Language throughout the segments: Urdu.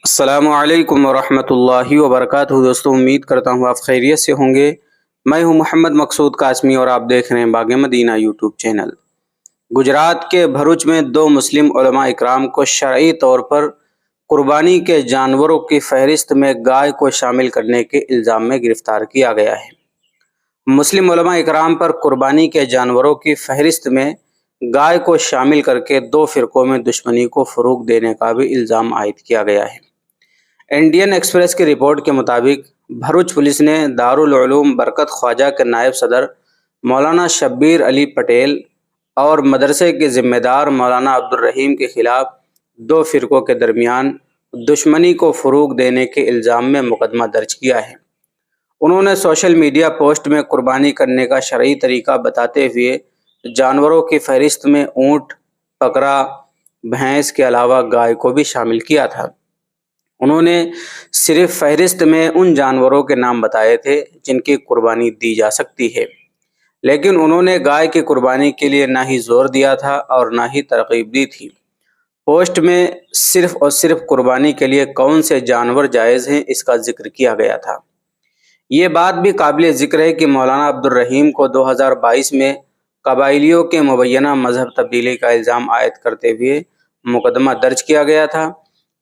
السلام علیکم ورحمۃ اللہ وبرکاتہ دوستوں، امید کرتا ہوں آپ خیریت سے ہوں گے۔ میں ہوں محمد مقصود قاسمی اور آپ دیکھ رہے ہیں باغ مدینہ یوٹیوب چینل۔ گجرات کے بھروچ میں دو مسلم علماء اکرام کو شرعی طور پر قربانی کے جانوروں کی فہرست میں گائے کو شامل کرنے کے الزام میں گرفتار کیا گیا ہے۔ مسلم علماء اکرام پر قربانی کے جانوروں کی فہرست میں گائے کو شامل کر کے دو فرقوں میں دشمنی کو فروغ دینے کا بھی الزام عائد کیا گیا ہے۔ انڈین ایکسپریس کی رپورٹ کے مطابق بھروچ پولیس نے دارالعلوم برکت خواجہ کے نائب صدر مولانا شبیر علی پٹیل اور مدرسے کے ذمہ دار مولانا عبدالرحیم کے خلاف دو فرقوں کے درمیان دشمنی کو فروغ دینے کے الزام میں مقدمہ درج کیا ہے۔ انہوں نے سوشل میڈیا پوسٹ میں قربانی کرنے کا شرعی طریقہ بتاتے ہوئے جانوروں کی فہرست میں اونٹ، بکرا، بھینس کے علاوہ گائے کو بھی شامل کیا تھا۔ انہوں نے صرف فہرست میں ان جانوروں کے نام بتائے تھے جن کی قربانی دی جا سکتی ہے، لیکن انہوں نے گائے کی قربانی کے لیے نہ ہی زور دیا تھا اور نہ ہی ترغیب دی تھی۔ پوسٹ میں صرف اور صرف قربانی کے لیے کون سے جانور جائز ہیں اس کا ذکر کیا گیا تھا۔ یہ بات بھی قابل ذکر ہے کہ مولانا عبدالرحیم کو 2022 میں قبائلیوں کے مبینہ مذہب تبدیلی کا الزام عائد کرتے ہوئے مقدمہ درج کیا گیا تھا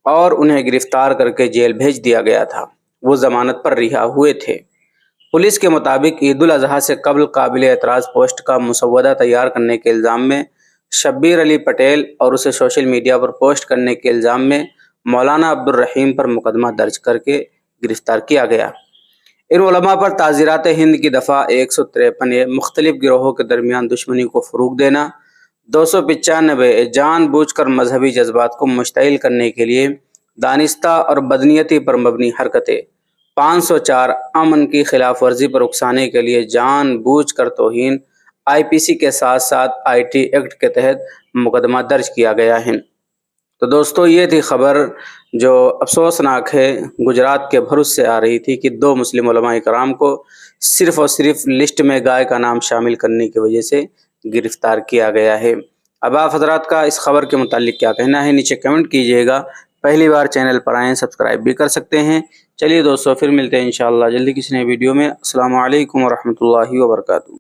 اور انہیں گرفتار کر کے جیل بھیج دیا گیا تھا۔ وہ ضمانت پر رہا ہوئے تھے۔ پولیس کے مطابق عید الاضحیٰ سے قبل قابل اعتراض پوسٹ کا مسودہ تیار کرنے کے الزام میں شبیر علی پٹیل اور اسے سوشل میڈیا پر پوسٹ کرنے کے الزام میں مولانا عبدالرحیم پر مقدمہ درج کر کے گرفتار کیا گیا۔ ان علماء پر تعزیرات ہند کی دفعہ 153 مختلف گروہوں کے درمیان دشمنی کو فروغ دینا، 295 جان بوجھ کر مذہبی جذبات کو مشتعل کرنے کے لیے دانستہ اور بدنیتی پر مبنی حرکتیں، 504 امن کی خلاف ورزی پر اکسانے کے لیے جان بوجھ کر توہین، IPC کے ساتھ ساتھ IT ایکٹ کے تحت مقدمہ درج کیا گیا ہے۔ تو دوستو، یہ تھی خبر جو افسوسناک ہے، گجرات کے بھروچ سے آ رہی تھی کہ دو مسلم علماء کرام کو صرف اور صرف لسٹ میں گائے کا نام شامل کرنے کی وجہ سے گرفتار کیا گیا ہے۔ اب آپ حضرات کا اس خبر کے متعلق کیا کہنا ہے نیچے کمنٹ کیجئے گا۔ پہلی بار چینل پر آئیں سبسکرائب بھی کر سکتے ہیں۔ چلیے دوستو، پھر ملتے ہیں انشاءاللہ جلدی کسی نئے ویڈیو میں۔ السلام علیکم ورحمۃ اللہ وبرکاتہ۔